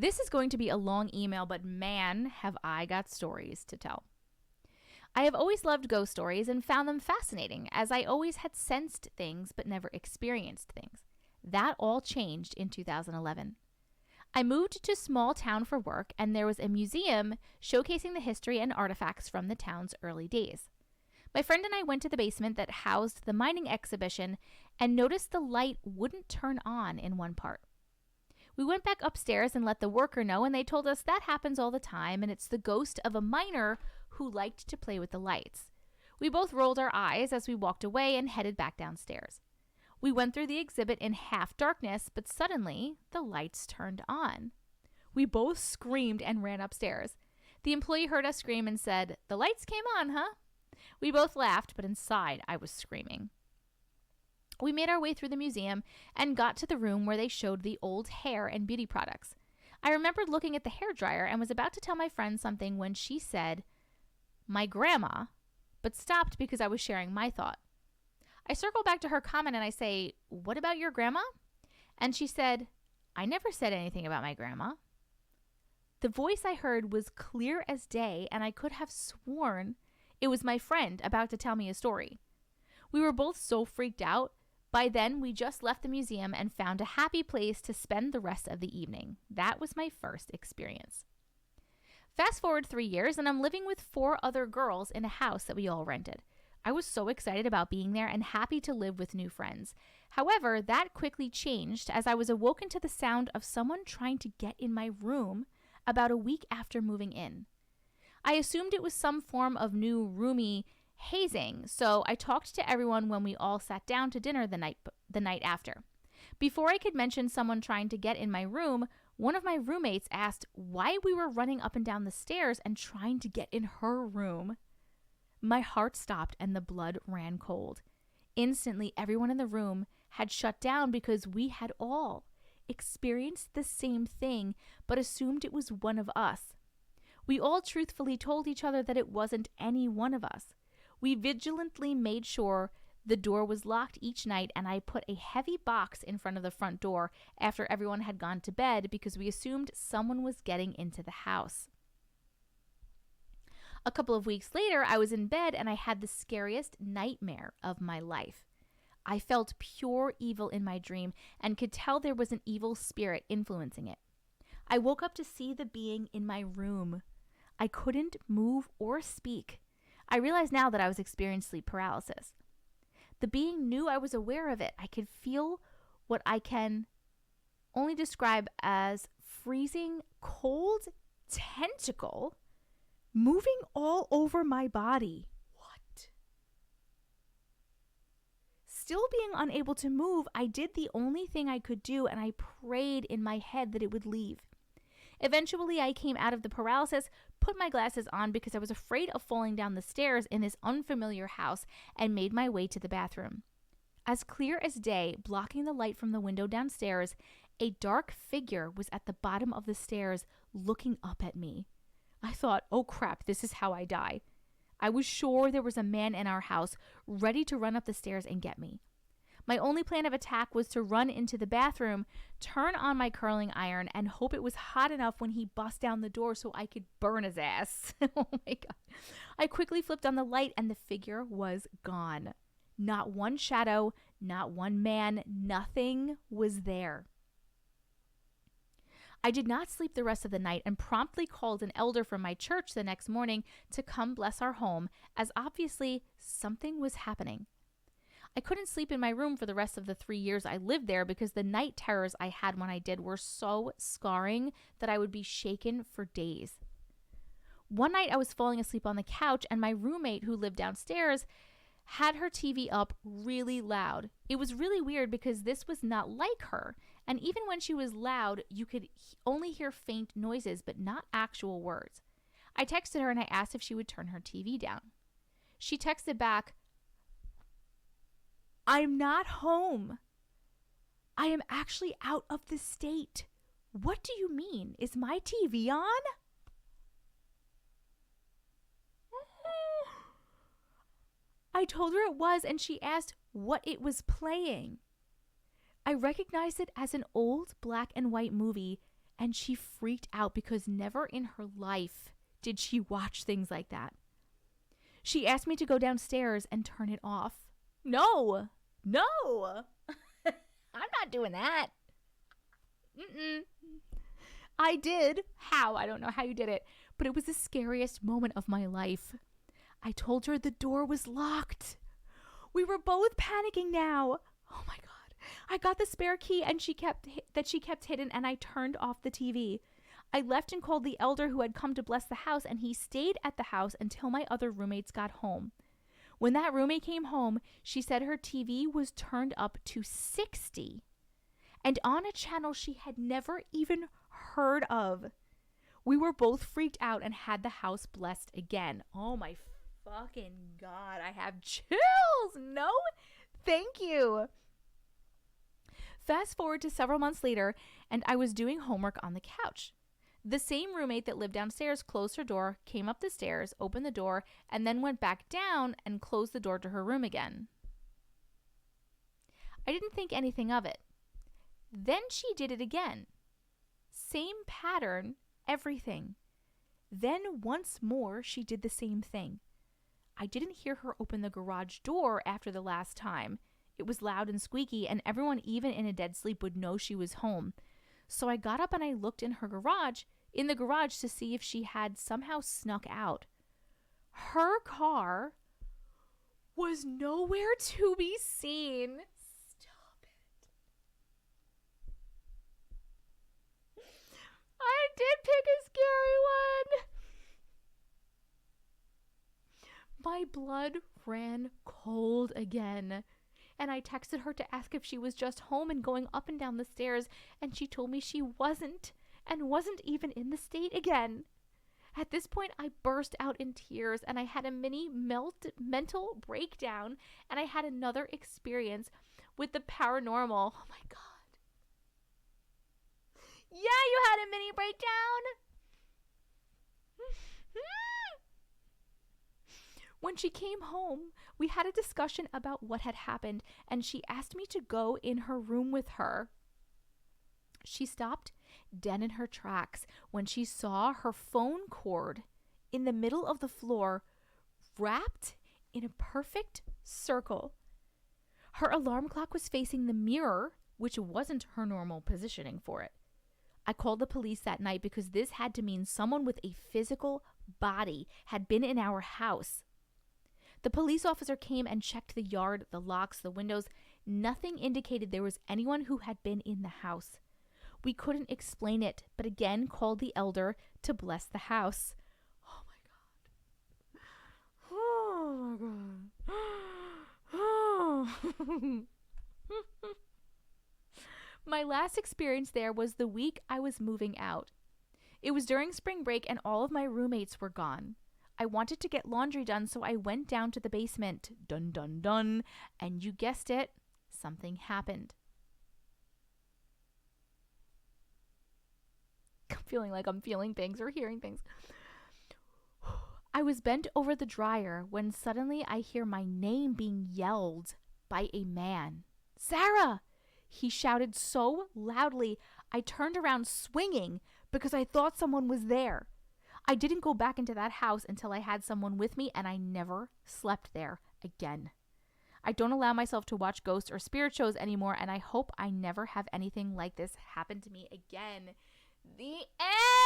This is going to be a long email, but man, have I got stories to tell. I have always loved ghost stories and found them fascinating, as I always had sensed things but never experienced things. That all changed in 2011. I moved to a small town for work, and there was a museum showcasing the history and artifacts from the town's early days. My friend and I went to the basement that housed the mining exhibition and noticed the light wouldn't turn on in one part. We went back upstairs and let the worker know, and they told us that happens all the time, and it's the ghost of a miner who liked to play with the lights. We both rolled our eyes as we walked away and headed back downstairs. We went through the exhibit in half darkness, but suddenly the lights turned on. We both screamed and ran upstairs. The employee heard us scream and said, "The lights came on, huh?" We both laughed, but inside I was screaming. We made our way through the museum and got to the room where they showed the old hair and beauty products. I remembered looking at the hairdryer and was about to tell my friend something when she said, "My grandma," but stopped because I was sharing my thought. I circle back to her comment and I say, "What about your grandma?" And she said, "I never said anything about my grandma." The voice I heard was clear as day, and I could have sworn it was my friend about to tell me a story. We were both so freaked out. By then, we just left the museum and found a happy place to spend the rest of the evening. That was my first experience. Fast forward 3 years, and I'm living with 4 other girls in a house that we all rented. I was so excited about being there and happy to live with new friends. However, that quickly changed as I was awoken to the sound of someone trying to get in my room about a week after moving in. I assumed it was some form of new roomie hazing, so I talked to everyone when we all sat down to dinner the night after. Before I could mention someone trying to get in my room, one of my roommates asked why we were running up and down the stairs and trying to get in her room. My heart stopped and the blood ran cold. Instantly, everyone in the room had shut down because we had all experienced the same thing but assumed it was one of us. We all truthfully told each other that it wasn't any one of us. We vigilantly made sure the door was locked each night, and I put a heavy box in front of the front door after everyone had gone to bed because we assumed someone was getting into the house. A couple of weeks later, I was in bed and I had the scariest nightmare of my life. I felt pure evil in my dream and could tell there was an evil spirit influencing it. I woke up to see the being in my room. I couldn't move or speak. I realize now that I was experiencing sleep paralysis. The being knew I was aware of it. I could feel what I can only describe as freezing cold tentacle moving all over my body. What? Still being unable to move, I did the only thing I could do, and I prayed in my head that it would leave. Eventually, I came out of the paralysis, put my glasses on because I was afraid of falling down the stairs in this unfamiliar house, and made my way to the bathroom. As clear as day, blocking the light from the window downstairs, a dark figure was at the bottom of the stairs looking up at me. I thought, oh crap, this is how I die. I was sure there was a man in our house ready to run up the stairs and get me. My only plan of attack was to run into the bathroom, turn on my curling iron, and hope it was hot enough when he bust down the door so I could burn his ass. Oh my God. I quickly flipped on the light and the figure was gone. Not one shadow, not one man, nothing was there. I did not sleep the rest of the night and promptly called an elder from my church the next morning to come bless our home, as obviously something was happening. I couldn't sleep in my room for the rest of the 3 years I lived there because the night terrors I had when I did were so scarring that I would be shaken for days. One night I was falling asleep on the couch, and my roommate, who lived downstairs, had her TV up really loud. It was really weird because this was not like her, and even when she was loud, you could only hear faint noises but not actual words. I texted her and I asked if she would turn her TV down. She texted back, "I'm not home. I am actually out of the state. What do you mean? Is my TV on?" I told her it was, and she asked what it was playing. I recognized it as an old black and white movie, And she freaked out because never in her life did she watch things like that. She asked me to go downstairs and turn it off. No, I'm not doing that. I did. How? I don't know how you did it, but it was the scariest moment of my life. I told her the door was locked. We were both panicking now. Oh my God. I got the spare key and she kept hidden, and I turned off the TV. I left and called the elder who had come to bless the house, and he stayed at the house until my other roommates got home. When that roommate came home, she said her TV was turned up to 60 and on a channel she had never even heard of. We were both freaked out and had the house blessed again. Oh my fucking God, I have chills. No, thank you. Fast forward to several months later, and I was doing homework on the couch. The same roommate that lived downstairs closed her door, came up the stairs, opened the door, and then went back down and closed the door to her room again. I didn't think anything of it. Then she did it again. Same pattern, everything. Then once more, she did the same thing. I didn't hear her open the garage door after the last time. It was loud and squeaky, and everyone, even in a dead sleep, would know she was home. So I got up and I looked in the garage to see if she had somehow snuck out. Her car was nowhere to be seen. Stop it. I did pick a scary one. My blood ran cold again. And I texted her to ask if she was just home and going up and down the stairs, and she told me she wasn't, and wasn't even in the state again. At this point, I burst out in tears, and I had a mini mental breakdown, and I had another experience with the paranormal. Oh my God. Yeah, you had a mini breakdown. When she came home, we had a discussion about what had happened, and she asked me to go in her room with her. She stopped dead in her tracks when she saw her phone cord in the middle of the floor, wrapped in a perfect circle. Her alarm clock was facing the mirror, which wasn't her normal positioning for it. I called the police that night because this had to mean someone with a physical body had been in our house. The police officer came and checked the yard, the locks, the windows. Nothing indicated there was anyone who had been in the house. We couldn't explain it, but again called the elder to bless the house. Oh my God. Oh my God. My last experience there was the week I was moving out. It was during spring break and all of my roommates were gone. I wanted to get laundry done, so I went down to the basement. Dun, dun, dun. And you guessed it, something happened. I'm feeling like I'm feeling things or hearing things. I was bent over the dryer when suddenly I hear my name being yelled by a man. Sarah! He shouted so loudly, I turned around swinging because I thought someone was there. I didn't go back into that house until I had someone with me, and I never slept there again. I don't allow myself to watch ghost or spirit shows anymore, and I hope I never have anything like this happen to me again. The end!